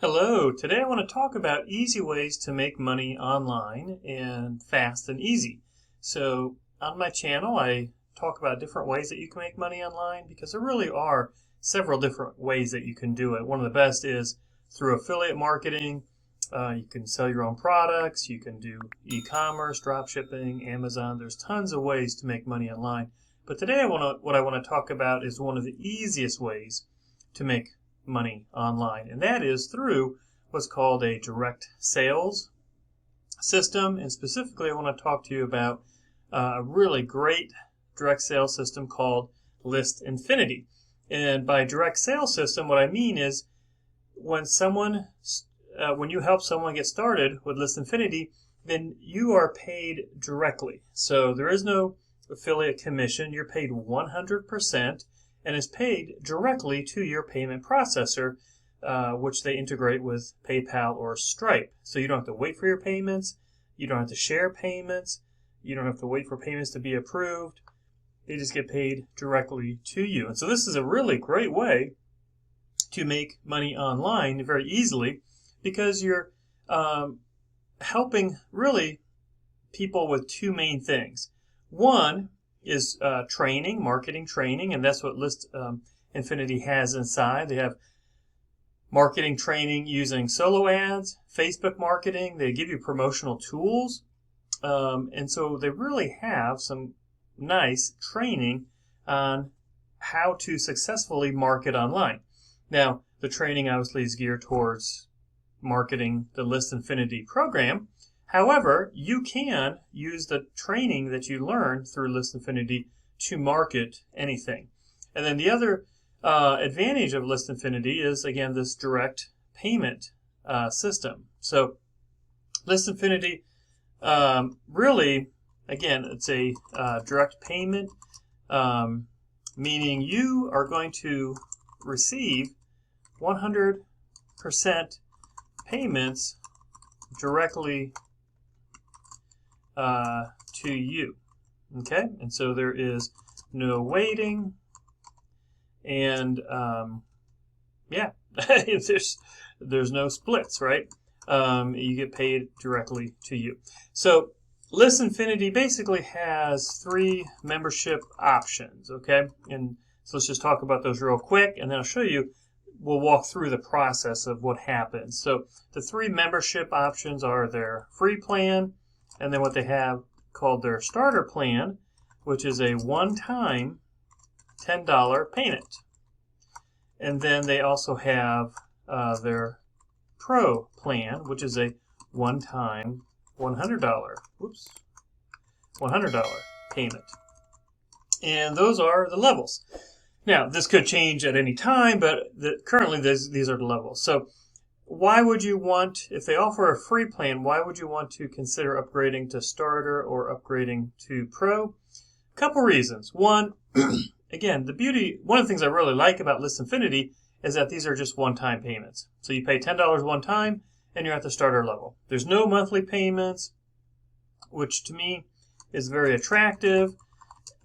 Hello, today I want to talk about easy ways to make money online and fast and easy. So on my channel, I talk about different ways that you can make money online because there really are several different ways that you can do it. One of the best is through affiliate marketing. You can sell your own products, you can do e-commerce, drop shipping, Amazon. There's tons of ways to make money online. But today what I want to talk about is one of the easiest ways to make money online, and that is through what's called a direct sales system. And specifically, I want to talk to you about a really great direct sales system called List Infinity. And by direct sales system, what I mean is when you help someone get started with List Infinity, then you are paid directly. So there is no affiliate commission. You're paid 100%. And is paid directly to your payment processor, which they integrate with PayPal or Stripe. So you don't have to wait for your payments. You don't have to share payments. You don't have to wait for payments to be approved. They just get paid directly to you. And so this is a really great way to make money online very easily because you're helping really people with two main things. One is marketing training, and that's what List Infinity has inside. They have marketing training using solo ads, Facebook marketing. They give you promotional tools, and so they really have some nice training on how to successfully market online. Now, the training obviously is geared towards marketing the List Infinity program. However, you can use the training that you learn through List Infinity to market anything. And then the other advantage of List Infinity is, again, this direct payment system. So List Infinity really, again, it's a direct payment, meaning you are going to receive 100% payments directly to you. Okay, and so there is no waiting, and there's no splits, right? You get paid directly to you. So List Infinity basically has three membership options. Okay, and so let's just talk about those real quick, and then I'll show you. We'll walk through the process of what happens. So the three membership options are their free plan, and then what they have called their starter plan, which is a one-time $10 payment. And then they also have their pro plan, which is a one-time $100 payment. And those are the levels. Now, this could change at any time, but currently these are the levels. So why would you want, if they offer a free plan, why would you want to consider upgrading to starter or upgrading to pro? A couple reasons. One, again, one of the things I really like about List Infinity is that these are just one-time payments. So you pay $10 one time, and you're at the starter level. There's no monthly payments, which to me is very attractive.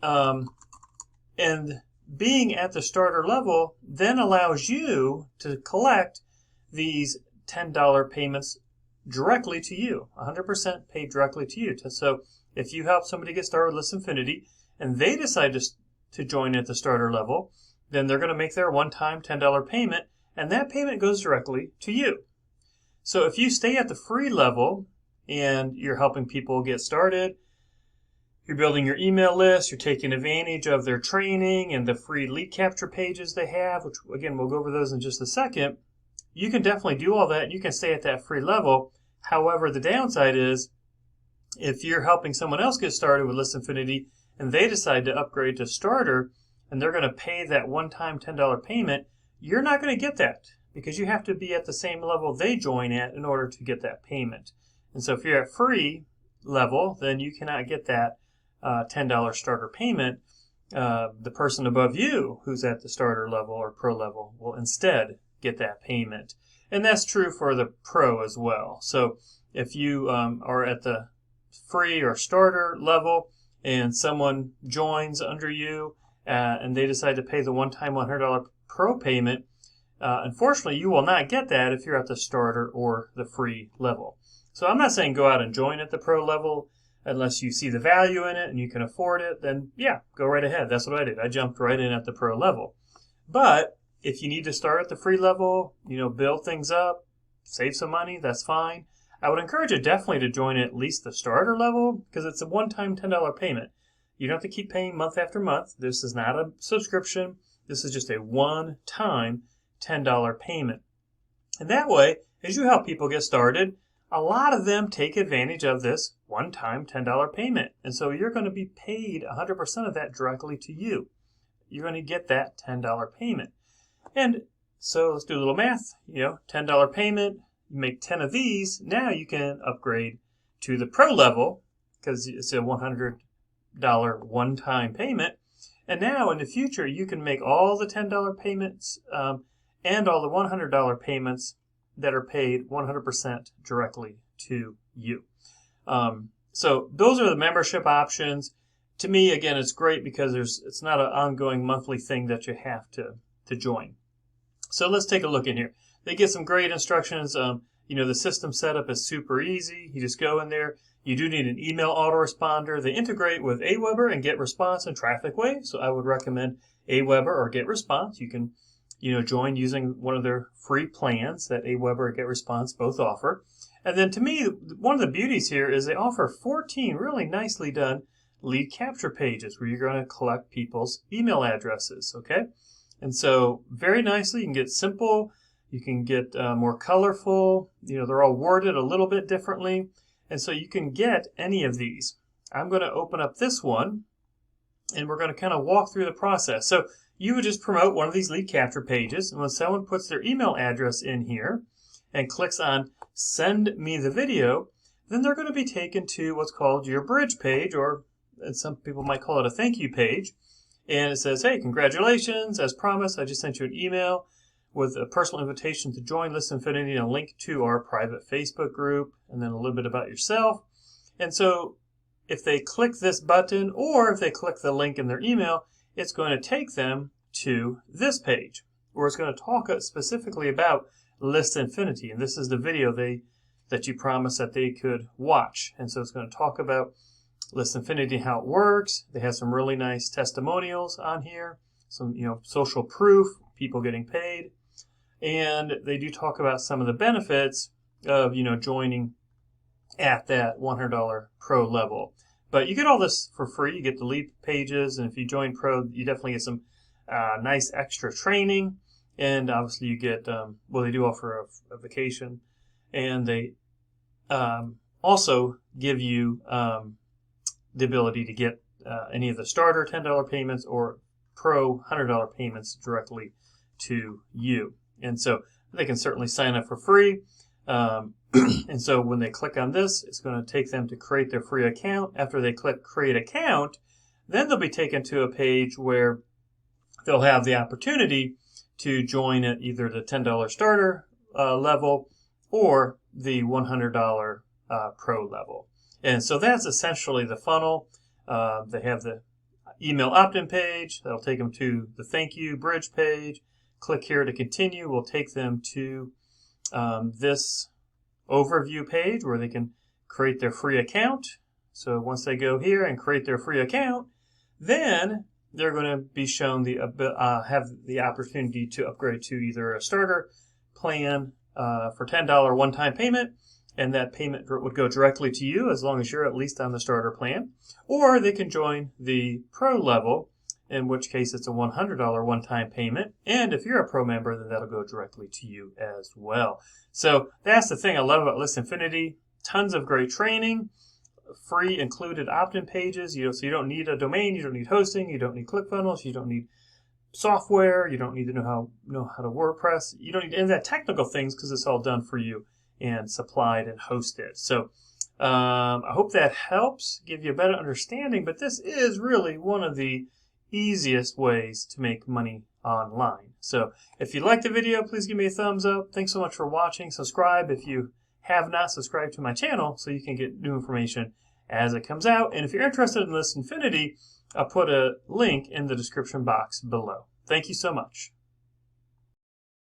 And being at the starter level then allows you to collect these $10 payments directly to you, 100% paid directly to you. So if you help somebody get started with List Infinity and they decide to join at the starter level, then they're going to make their one-time $10 payment, and that payment goes directly to you. So if you stay at the free level and you're helping people get started, you're building your email list, you're taking advantage of their training and the free lead capture pages they have, which, again, we'll go over those in just a second. You can definitely do all that, and you can stay at that free level. However, the downside is if you're helping someone else get started with List Infinity and they decide to upgrade to starter and they're going to pay that one-time $10 payment, you're not going to get that because you have to be at the same level they join at in order to get that payment. And so if you're at free level, then you cannot get that $10 starter payment. The person above you who's at the starter level or pro level will instead get that payment. And that's true for the pro as well. So if you are at the free or starter level and someone joins under you and they decide to pay the one-time $100 pro payment, Unfortunately, you will not get that if you're at the starter or the free level. So I'm not saying go out and join at the pro level unless you see the value in it and you can afford it. Then yeah, go right ahead. That's what I did. I jumped right in at the pro level. But if you need to start at the free level, build things up, save some money, that's fine. I would encourage you definitely to join at least the starter level because it's a one-time $10 payment. You don't have to keep paying month after month. This is not a subscription. This is just a one-time $10 payment. And that way, as you help people get started, a lot of them take advantage of this one-time $10 payment. And so you're going to be paid 100% of that directly to you. You're going to get that $10 payment. And so let's do a little math. $10 payment, you make 10 of these. Now you can upgrade to the pro level because it's a $100 one-time payment. And now in the future, you can make all the $10 payments and all the $100 payments that are paid 100% directly to you. So those are the membership options. To me, again, it's great because it's not an ongoing monthly thing that you have to join. So let's take a look in here. They get some great instructions. The system setup is super easy. You just go in there. You do need an email autoresponder. They integrate with Aweber and GetResponse and TrafficWave. So I would recommend Aweber or GetResponse. You can join using one of their free plans that Aweber and GetResponse both offer. And then to me, one of the beauties here is they offer 14 really nicely done lead capture pages where you're going to collect people's email addresses, okay? And so very nicely, you can get simple, you can get more colorful, they're all worded a little bit differently. And so you can get any of these. I'm going to open up this one and we're going to kind of walk through the process. So you would just promote one of these lead capture pages, and when someone puts their email address in here and clicks on send me the video, then they're going to be taken to what's called your bridge page, or some people might call it a thank you page. And it says, hey, congratulations, as promised, I just sent you an email with a personal invitation to join ListInfinity and a link to our private Facebook group, and then a little bit about yourself. And so if they click this button or if they click the link in their email, it's going to take them to this page where it's going to talk specifically about ListInfinity. And this is the video that you promised that they could watch. And so it's going to talk about ListInfinity, how it works. They have some really nice testimonials on here, some social proof, people getting paid. And they do talk about some of the benefits of joining at that $100 pro level. But you get all this for free. You get the lead pages, and if you join pro, you definitely get some nice extra training. And obviously you get, they do offer a vacation. And they also give you the ability to get any of the starter $10 payments or pro $100 payments directly to you. And so they can certainly sign up for free. And so when they click on this, it's going to take them to create their free account. After they click create account, then they'll be taken to a page where they'll have the opportunity to join at either the $10 starter level or the $100 pro level. And so that's essentially the funnel. They have the email opt-in page. That'll take them to the thank you bridge page. Click here to continue. Will take them to this overview page where they can create their free account. So once they go here and create their free account, then they're going to be shown have the opportunity to upgrade to either a starter plan for $10 one-time payment, and that payment would go directly to you as long as you're at least on the starter plan, or they can join the pro level, in which case it's a $100 one-time payment, and if you're a pro member, then that'll go directly to you as well. So that's the thing I love about ListInfinity. Tons of great training, free included opt-in pages. So you don't need a domain, you don't need hosting, you don't need ClickFunnels, you don't need software, you don't need to know how to WordPress. You don't need any of that technical things because it's all done for you and supplied and hosted. So I hope that helps give you a better understanding, but this is really one of the easiest ways to make money online. So if you liked the video, please give me a thumbs up. Thanks so much for watching. Subscribe if you have not subscribed to my channel so you can get new information as it comes out. And if you're interested in ListInfinity, I'll put a link in the description box below. Thank you so much.